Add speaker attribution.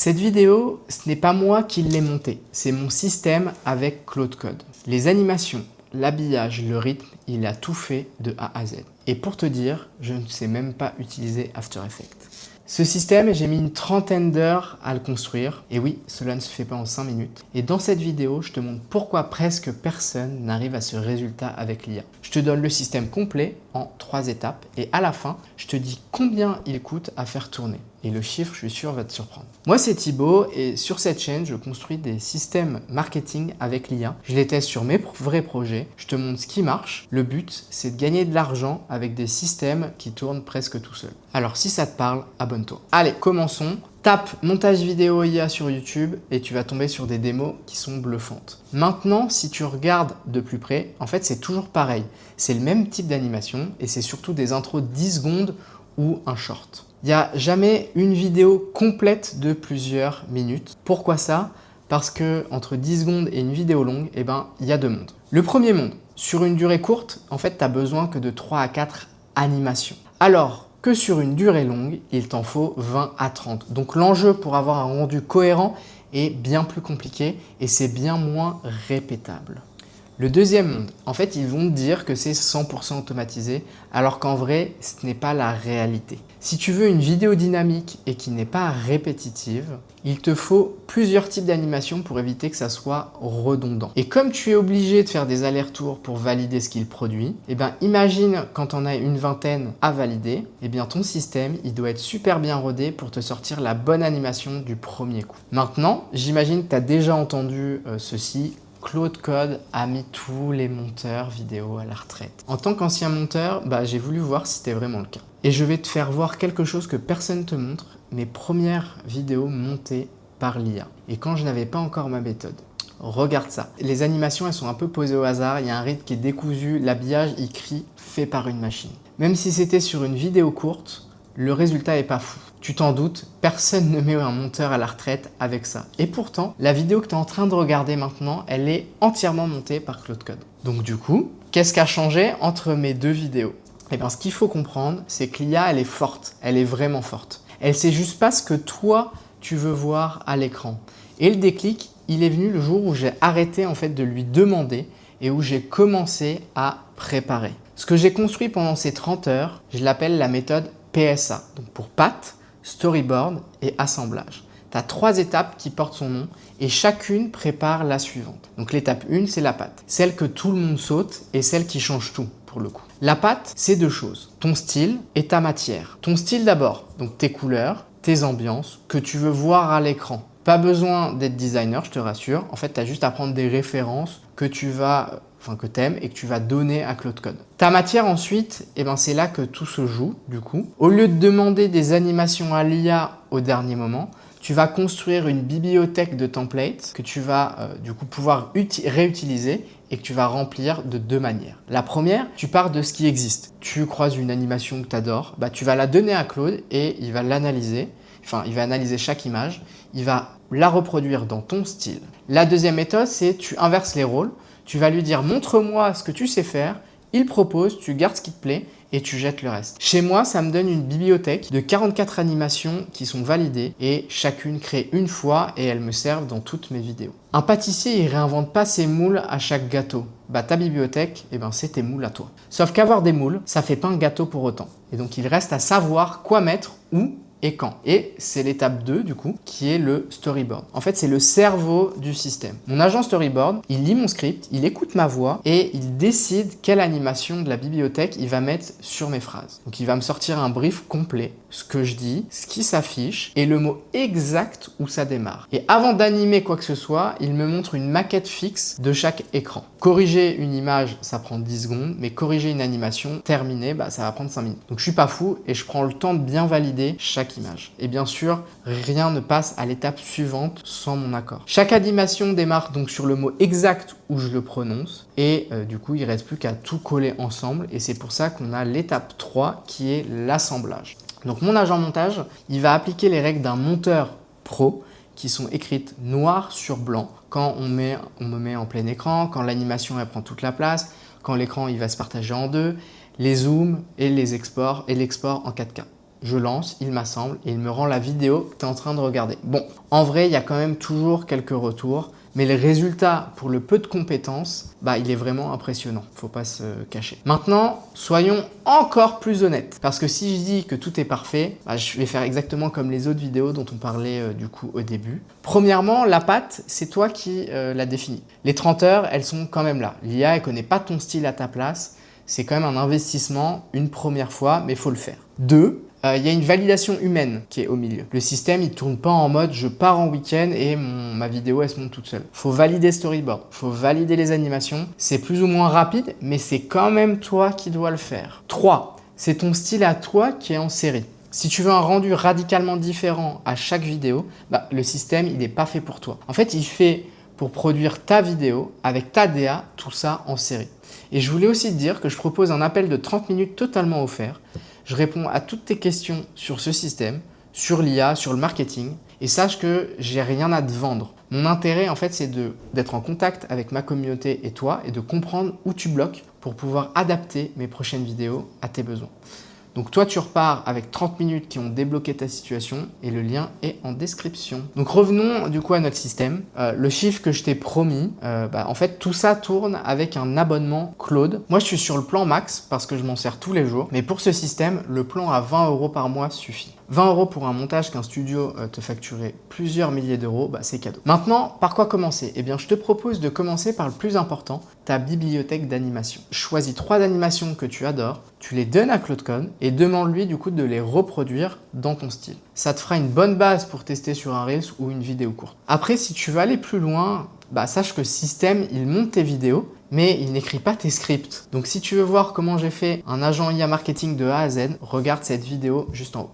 Speaker 1: Cette vidéo, ce n'est pas moi qui l'ai montée, c'est mon système avec Claude Code. Les animations, l'habillage, le rythme, il a tout fait de A à Z. Et pour te dire, je ne sais même pas utiliser After Effects. Ce système, j'ai mis une trentaine d'heures à le construire. Et oui, cela ne se fait pas en 5 minutes. Et dans cette vidéo, je te montre pourquoi presque personne n'arrive à ce résultat avec l'IA. Je te donne le système complet en 3 étapes. Et à la fin, je te dis combien il coûte à faire tourner. Et le chiffre, je suis sûr, va te surprendre. Moi, c'est Thibaut et sur cette chaîne, je construis des systèmes marketing avec l'IA. Je les teste sur mes vrais projets. Je te montre ce qui marche. Le but, c'est de gagner de l'argent avec des systèmes qui tournent presque tout seuls. Alors, si ça te parle, abonne-toi. Allez, commençons. Tape montage vidéo IA sur YouTube et tu vas tomber sur des démos qui sont bluffantes. Maintenant, si tu regardes de plus près, en fait, c'est toujours pareil. C'est le même type d'animation et c'est surtout des intros de 10 secondes ou un short. Il n'y a jamais une vidéo complète de plusieurs minutes. Pourquoi ça? Parce que entre 10 secondes et une vidéo longue, il y a 2 mondes. Le premier monde, sur une durée courte, en fait, tu as besoin que de 3 à 4 animations. Alors que sur une durée longue, il t'en faut 20 à 30. Donc l'enjeu pour avoir un rendu cohérent est bien plus compliqué et c'est bien moins répétable. Le deuxième monde, en fait, ils vont te dire que c'est 100% automatisé, alors qu'en vrai, ce n'est pas la réalité. Si tu veux une vidéo dynamique et qui n'est pas répétitive, il te faut plusieurs types d'animations pour éviter que ça soit redondant. Et comme tu es obligé de faire des allers-retours pour valider ce qu'il produit, imagine quand on a une vingtaine à valider, ton système, il doit être super bien rodé pour te sortir la bonne animation du premier coup. Maintenant, j'imagine que tu as déjà entendu ceci. Claude Code a mis tous les monteurs vidéo à la retraite. En tant qu'ancien monteur, j'ai voulu voir si c'était vraiment le cas. Et je vais te faire voir quelque chose que personne ne te montre, mes premières vidéos montées par l'IA. Et quand je n'avais pas encore ma méthode. Regarde ça. Les animations, elles sont un peu posées au hasard, il y a un rythme qui est décousu, l'habillage, il crie, fait par une machine. Même si c'était sur une vidéo courte, le résultat est pas fou. Tu t'en doutes, personne ne met un monteur à la retraite avec ça. Et pourtant, la vidéo que tu es en train de regarder maintenant, elle est entièrement montée par Claude Code. Donc du coup, qu'est-ce qui a changé entre mes deux vidéos? Ce qu'il faut comprendre, c'est que l'IA, elle est forte. Elle est vraiment forte. Elle sait juste pas ce que toi, tu veux voir à l'écran. Et le déclic, il est venu le jour où j'ai arrêté en fait de lui demander et où j'ai commencé à préparer. Ce que j'ai construit pendant ces 30 heures, je l'appelle la méthode PSA, donc pour patte, storyboard et assemblage. Tu as 3 étapes qui portent son nom et chacune prépare la suivante. Donc l'étape 1, c'est la patte, celle que tout le monde saute et celle qui change tout pour le coup. La patte, c'est 2 choses, ton style et ta matière. Ton style d'abord, donc tes couleurs, tes ambiances que tu veux voir à l'écran. Pas besoin d'être designer, je te rassure. En fait, tu as juste à prendre des références que tu aimes et que tu vas donner à Claude Code. Ta matière ensuite, c'est là que tout se joue du coup. Au lieu de demander des animations à l'IA au dernier moment, tu vas construire une bibliothèque de templates que tu vas du coup pouvoir réutiliser et que tu vas remplir de 2 manières. La première, tu pars de ce qui existe. Tu croises une animation que tu adores, tu vas la donner à Claude et il va l'analyser. Il va analyser chaque image, il va la reproduire dans ton style. La deuxième méthode, c'est tu inverses les rôles. Tu vas lui dire « montre-moi ce que tu sais faire ». Il propose, tu gardes ce qui te plaît et tu jettes le reste. Chez moi, ça me donne une bibliothèque de 44 animations qui sont validées et chacune créée une fois et elles me servent dans toutes mes vidéos. Un pâtissier, il réinvente pas ses moules à chaque gâteau. Ta bibliothèque, c'est tes moules à toi. Sauf qu'avoir des moules, ça fait pas un gâteau pour autant. Et donc, il reste à savoir quoi mettre, où et quand. Et c'est l'étape 2 du coup, qui est le storyboard. En fait, c'est le cerveau du système. Mon agent storyboard, il lit mon script, il écoute ma voix et il décide quelle animation de la bibliothèque il va mettre sur mes phrases. Donc, il va me sortir un brief complet, ce que je dis, ce qui s'affiche et le mot exact où ça démarre. Et avant d'animer quoi que ce soit, il me montre une maquette fixe de chaque écran. Corriger une image, ça prend 10 secondes, mais corriger une animation terminée, ça va prendre 5 minutes. Donc, je suis pas fou et je prends le temps de bien valider chaque image. Et bien sûr, rien ne passe à l'étape suivante sans mon accord. Chaque animation démarre donc sur le mot exact où je le prononce et du coup, il ne reste plus qu'à tout coller ensemble et c'est pour ça qu'on a l'étape 3 qui est l'assemblage. Donc mon agent montage, il va appliquer les règles d'un monteur pro qui sont écrites noir sur blanc quand on me met en plein écran, quand l'animation elle prend toute la place, quand l'écran il va se partager en deux, les zooms et les exports et l'export en 4K. je lance, il m'assemble et il me rend la vidéo que tu es en train de regarder. Bon, en vrai, il y a quand même toujours quelques retours, mais le résultat, pour le peu de compétences, il est vraiment impressionnant, faut pas se cacher. Maintenant, soyons encore plus honnêtes, parce que si je dis que tout est parfait, je vais faire exactement comme les autres vidéos dont on parlait du coup au début. Premièrement, la patte, c'est toi qui la définis. Les 30 heures, elles sont quand même là. L'IA, elle connaît pas ton style à ta place, c'est quand même un investissement une première fois, mais il faut le faire. 2, il y a une validation humaine qui est au milieu. Le système, il ne tourne pas en mode je pars en week-end et ma vidéo, elle se monte toute seule. Il faut valider storyboard, il faut valider les animations. C'est plus ou moins rapide, mais c'est quand même toi qui dois le faire. 3, c'est ton style à toi qui est en série. Si tu veux un rendu radicalement différent à chaque vidéo, le système, il n'est pas fait pour toi. En fait, il fait pour produire ta vidéo avec ta DA, tout ça en série. Et je voulais aussi te dire que je propose un appel de 30 minutes totalement offert. Je réponds à toutes tes questions sur ce système, sur l'IA, sur le marketing. Et sache que j'ai rien à te vendre. Mon intérêt, en fait, c'est d'être en contact avec ma communauté et toi et de comprendre où tu bloques pour pouvoir adapter mes prochaines vidéos à tes besoins. Donc toi, tu repars avec 30 minutes qui ont débloqué ta situation et le lien est en description. Donc revenons du coup à notre système. Le chiffre que je t'ai promis, en fait, tout ça tourne avec un abonnement Claude. Moi, je suis sur le plan max parce que je m'en sers tous les jours. Mais pour ce système, le plan à 20 € par mois suffit. 20 € pour un montage qu'un studio te facturait plusieurs milliers d'euros, c'est cadeau. Maintenant, par quoi commencer? Eh bien, je te propose de commencer par le plus important, ta bibliothèque d'animation. Choisis 3 animations que tu adores, tu les donnes à Claude Code et demande-lui du coup de les reproduire dans ton style. Ça te fera une bonne base pour tester sur un Reels ou une vidéo courte. Après, si tu veux aller plus loin, sache que Système, il monte tes vidéos, mais il n'écrit pas tes scripts. Donc si tu veux voir comment j'ai fait un agent IA marketing de A à Z, regarde cette vidéo juste en haut.